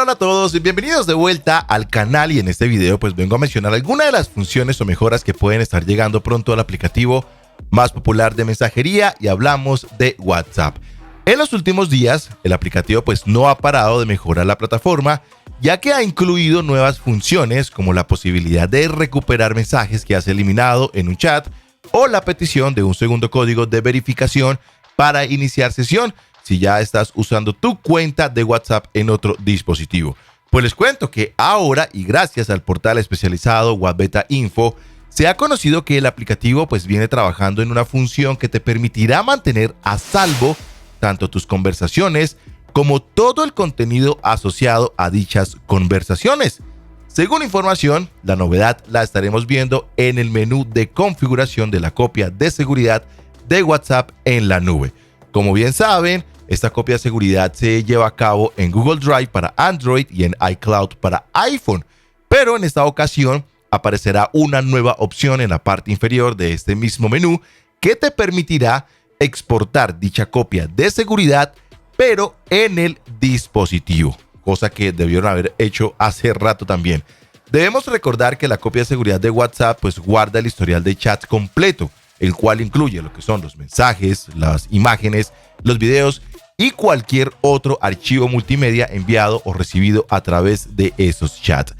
Hola a todos y bienvenidos de vuelta al canal, y en este video pues vengo a mencionar algunas de las funciones o mejoras que pueden estar llegando pronto al aplicativo más popular de mensajería, y hablamos de WhatsApp. En los últimos días el aplicativo pues no ha parado de mejorar la plataforma, ya que ha incluido nuevas funciones como la posibilidad de recuperar mensajes que has eliminado en un chat o la petición de un segundo código de verificación para iniciar sesión si ya estás usando tu cuenta de WhatsApp en otro dispositivo. Pues les cuento que ahora, y gracias al portal especializado WhatsApp Info, se ha conocido que el aplicativo pues viene trabajando en una función que te permitirá mantener a salvo tanto tus conversaciones como todo el contenido asociado a dichas conversaciones. Según información, la novedad la estaremos viendo en el menú de configuración de la copia de seguridad de WhatsApp en la nube. Como bien saben, esta copia de seguridad se lleva a cabo en Google Drive para Android y en iCloud para iPhone, pero en esta ocasión aparecerá una nueva opción en la parte inferior de este mismo menú que te permitirá exportar dicha copia de seguridad, pero en el dispositivo, cosa que debieron haber hecho hace rato también. Debemos recordar que la copia de seguridad de WhatsApp pues guarda el historial de chat completo, el cual incluye lo que son los mensajes, las imágenes, los videos y cualquier otro archivo multimedia enviado o recibido a través de esos chats.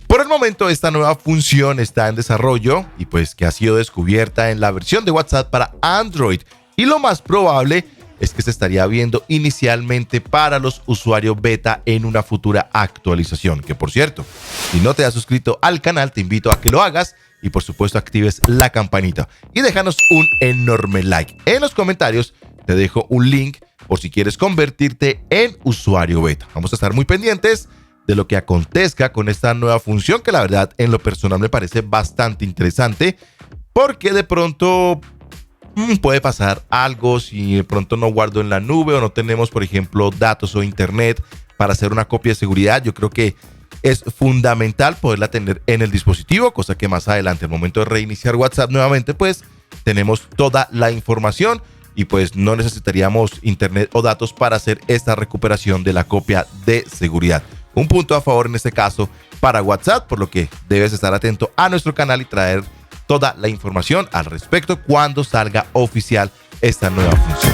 Por el momento esta nueva función está en desarrollo y pues que ha sido descubierta en la versión de WhatsApp para Android, y lo más probable es que se estaría viendo inicialmente para los usuarios beta en una futura actualización, que por cierto, si no te has suscrito al canal te invito a que lo hagas y por supuesto actives la campanita y déjanos un enorme like. En los comentarios te dejo un link por si quieres convertirte en usuario beta. Vamos a estar muy pendientes de lo que acontezca con esta nueva función, que la verdad en lo personal me parece bastante interesante, porque de pronto puede pasar algo si de pronto no guardo en la nube o no tenemos, por ejemplo, datos o internet para hacer una copia de seguridad. Yo creo que es fundamental poderla tener en el dispositivo, cosa que más adelante, al momento de reiniciar WhatsApp nuevamente, pues tenemos toda la información y pues no necesitaríamos internet o datos para hacer esta recuperación de la copia de seguridad. Un punto a favor en este caso para WhatsApp, por lo que debes estar atento a nuestro canal y traer toda la información al respecto cuando salga oficial esta nueva función.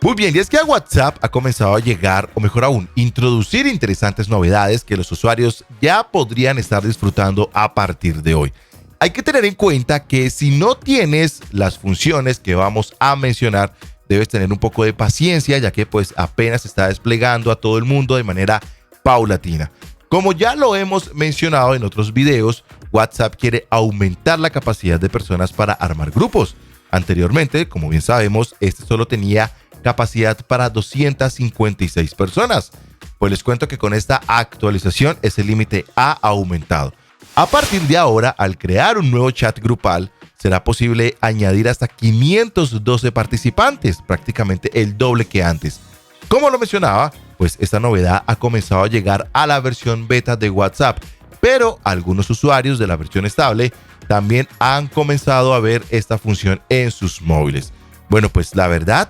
Muy bien, y es que a WhatsApp ha comenzado a llegar, o mejor aún, introducir interesantes novedades que los usuarios ya podrían estar disfrutando a partir de hoy. Hay que tener en cuenta que si no tienes las funciones que vamos a mencionar, debes tener un poco de paciencia, ya que pues apenas se está desplegando a todo el mundo de manera paulatina. Como ya lo hemos mencionado en otros videos, WhatsApp quiere aumentar la capacidad de personas para armar grupos. Anteriormente, como bien sabemos, este solo tenía capacidad para 256 personas. Pues les cuento que con esta actualización ese límite ha aumentado. A partir de ahora, al crear un nuevo chat grupal, será posible añadir hasta 512 participantes, prácticamente el doble que antes. Como lo mencionaba, pues esta novedad ha comenzado a llegar a la versión beta de WhatsApp, pero algunos usuarios de la versión estable también han comenzado a ver esta función en sus móviles. Bueno, pues la verdad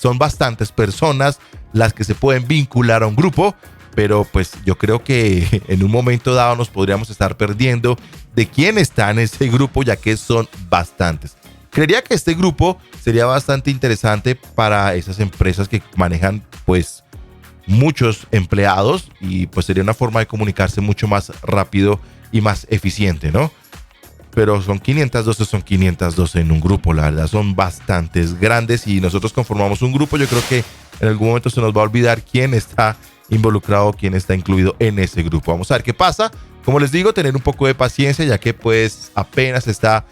son bastantes personas las que se pueden vincular a un grupo, pero pues yo creo que en un momento dado nos podríamos estar perdiendo de quién está en ese grupo, ya que son bastantes. Creería que este grupo sería bastante interesante para esas empresas que manejan pues muchos empleados, y pues sería una forma de comunicarse mucho más rápido y más eficiente, ¿no? Pero son 512 en un grupo, la verdad son bastantes grandes, y nosotros conformamos un grupo. Yo creo que en algún momento se nos va a olvidar quién está involucrado, quién está incluido en ese grupo. Vamos a ver qué pasa. Como les digo, tener un poco de paciencia, ya que pues apenas está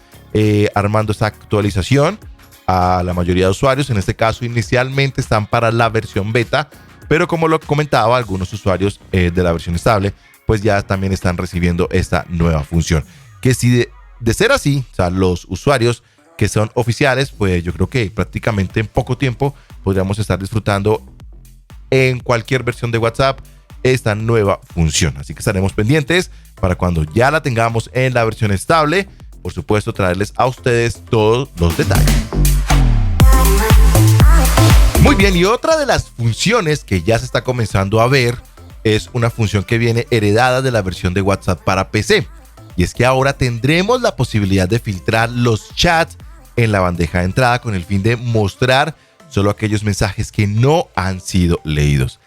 armando esta actualización a la mayoría de usuarios. En este caso inicialmente están para la versión beta, pero como lo comentaba, algunos usuarios de la versión estable pues ya también están recibiendo esta nueva función, que si de ser así, o sea, los usuarios que son oficiales, pues yo creo que prácticamente en poco tiempo podríamos estar disfrutando en cualquier versión de WhatsApp esta nueva función. Así que estaremos pendientes para cuando ya la tengamos en la versión estable, por supuesto traerles a ustedes todos los detalles. bien, y otra de las funciones que ya se está comenzando a ver es una función que viene heredada de la versión de WhatsApp para PC. Y es que ahora tendremos la posibilidad de filtrar los chats en la bandeja de entrada con el fin de mostrar solo aquellos mensajes que no han sido leídos.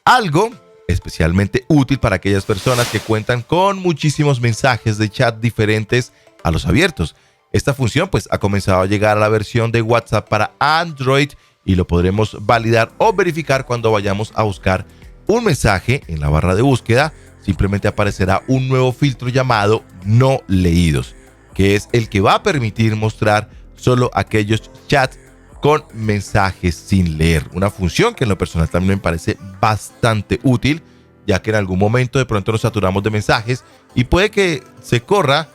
Algo especialmente útil para aquellas personas que cuentan con muchísimos mensajes de chat diferentes a los abiertos. Esta función pues ha comenzado a llegar a la versión de WhatsApp para Android y lo podremos validar o verificar cuando vayamos a buscar un mensaje en la barra de búsqueda. Simplemente aparecerá un nuevo filtro llamado no leídos, que es el que va a permitir mostrar solo aquellos chats con mensajes sin leer. Una función que en lo personal también me parece bastante útil, ya que en algún momento de pronto nos saturamos de mensajes y puede que se corra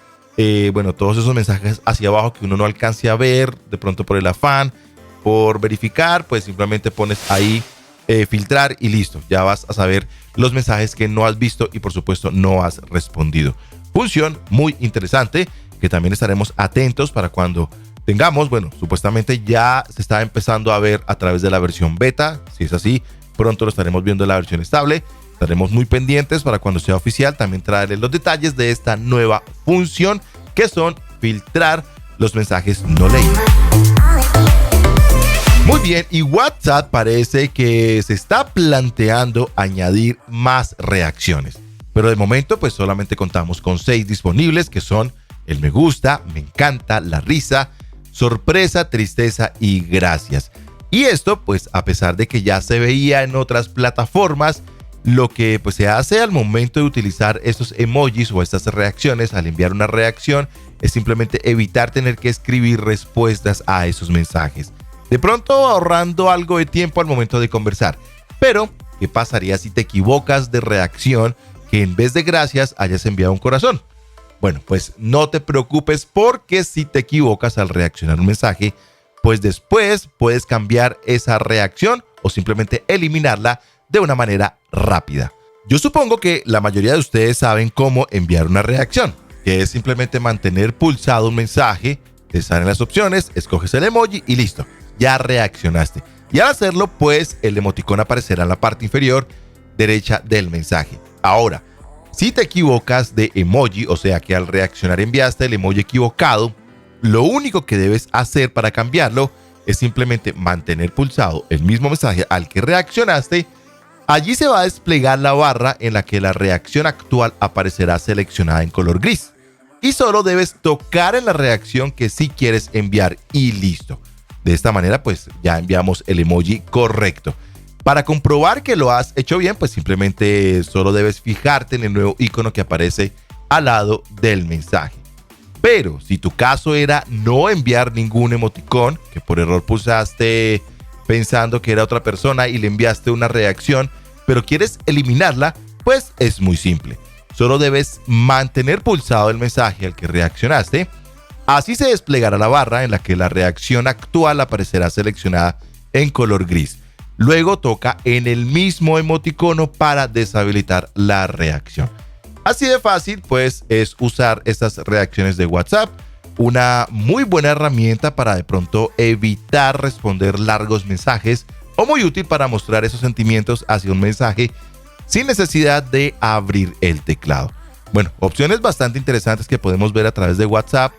todos esos mensajes hacia abajo que uno no alcance a ver, de pronto por el afán, por verificar, pues simplemente pones ahí filtrar y listo. Ya vas a saber los mensajes que no has visto y por supuesto no has respondido. Función muy interesante que también estaremos atentos para cuando tengamos, supuestamente ya se está empezando a ver a través de la versión beta. Si es así, pronto lo estaremos viendo en la versión estable. Estaremos muy pendientes para cuando sea oficial también traerles los detalles de esta nueva función que son filtrar los mensajes no leídos. Muy bien, y WhatsApp parece que se está planteando añadir más reacciones. Pero de momento pues solamente contamos con 6 disponibles, que son el me gusta, me encanta, la risa, sorpresa, tristeza y gracias. Y esto pues a pesar de que ya se veía en otras plataformas, lo que pues se hace al momento de utilizar estos emojis o estas reacciones al enviar una reacción es simplemente evitar tener que escribir respuestas a esos mensajes. De pronto ahorrando algo de tiempo al momento de conversar. Pero, ¿qué pasaría si te equivocas de reacción que en vez de gracias hayas enviado un corazón? Bueno, pues no te preocupes porque si te equivocas al reaccionar un mensaje, pues después puedes cambiar esa reacción o simplemente eliminarla de una manera rápida. Yo supongo que la mayoría de ustedes saben cómo enviar una reacción, que es simplemente mantener pulsado un mensaje, te salen las opciones, escoges el emoji y listo. Ya reaccionaste. Y al hacerlo, pues el emoticón aparecerá en la parte inferior derecha del mensaje. Ahora, si te equivocas de emoji, o sea que al reaccionar enviaste el emoji equivocado, lo único que debes hacer para cambiarlo es simplemente mantener pulsado el mismo mensaje al que reaccionaste. Allí se va a desplegar la barra en la que la reacción actual aparecerá seleccionada en color gris. Y solo debes tocar en la reacción que sí quieres enviar y listo. De esta manera pues ya enviamos el emoji correcto. Para comprobar que lo has hecho bien, pues simplemente solo debes fijarte en el nuevo icono que aparece al lado del mensaje. Pero si tu caso era no enviar ningún emoticón, que por error pulsaste pensando que era otra persona y le enviaste una reacción, pero quieres eliminarla, pues es muy simple. Solo debes mantener pulsado el mensaje al que reaccionaste. Así se desplegará la barra en la que la reacción actual aparecerá seleccionada en color gris. Luego toca en el mismo emoticono para deshabilitar la reacción. Así de fácil, pues, es usar estas reacciones de WhatsApp. Una muy buena herramienta para de pronto evitar responder largos mensajes o muy útil para mostrar esos sentimientos hacia un mensaje sin necesidad de abrir el teclado. Bueno, opciones bastante interesantes que podemos ver a través de WhatsApp.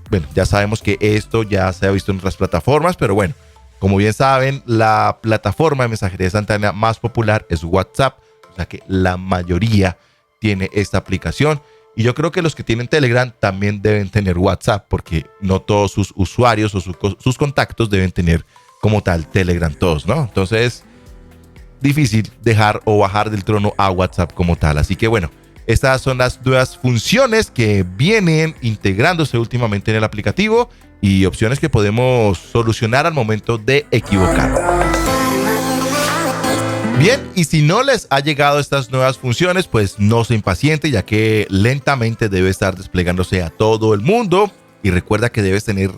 Bueno, ya sabemos que esto ya se ha visto en otras plataformas, pero bueno, como bien saben, la plataforma de mensajería instantánea más popular es WhatsApp, o sea que la mayoría tiene esta aplicación. Y yo creo que los que tienen Telegram también deben tener WhatsApp, porque no todos sus usuarios o sus contactos deben tener como tal Telegram todos, ¿no? Entonces, difícil dejar o bajar del trono a WhatsApp como tal. Así que bueno, estas son las nuevas funciones que vienen integrándose últimamente en el aplicativo y opciones que podemos solucionar al momento de equivocarnos. Bien, y si no les ha llegado estas nuevas funciones, pues no se impaciente, ya que lentamente debe estar desplegándose a todo el mundo. Y recuerda que debes tener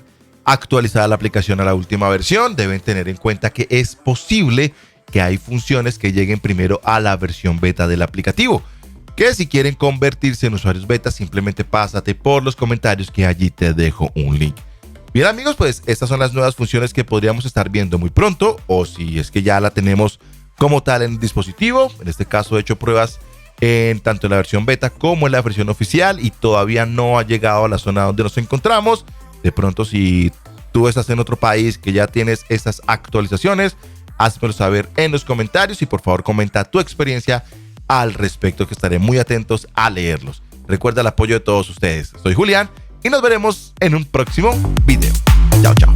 actualizada la aplicación a la última versión. Deben tener en cuenta que es posible que hay funciones que lleguen primero a la versión beta del aplicativo. Que si quieren convertirse en usuarios beta, simplemente pásate por los comentarios que allí te dejo un link. Bien amigos, pues estas son las nuevas funciones que podríamos estar viendo muy pronto, o si es que ya la tenemos como tal en el dispositivo. En este caso he hecho pruebas en tanto en la versión beta como en la versión oficial y todavía no ha llegado a la zona donde nos encontramos. De pronto, si tú estás en otro país que ya tienes estas actualizaciones, házmelo saber en los comentarios y por favor comenta tu experiencia al respecto, que estaré muy atentos a leerlos. Recuerda el apoyo de todos ustedes. Soy Julián y nos veremos en un próximo video. Chao, chao.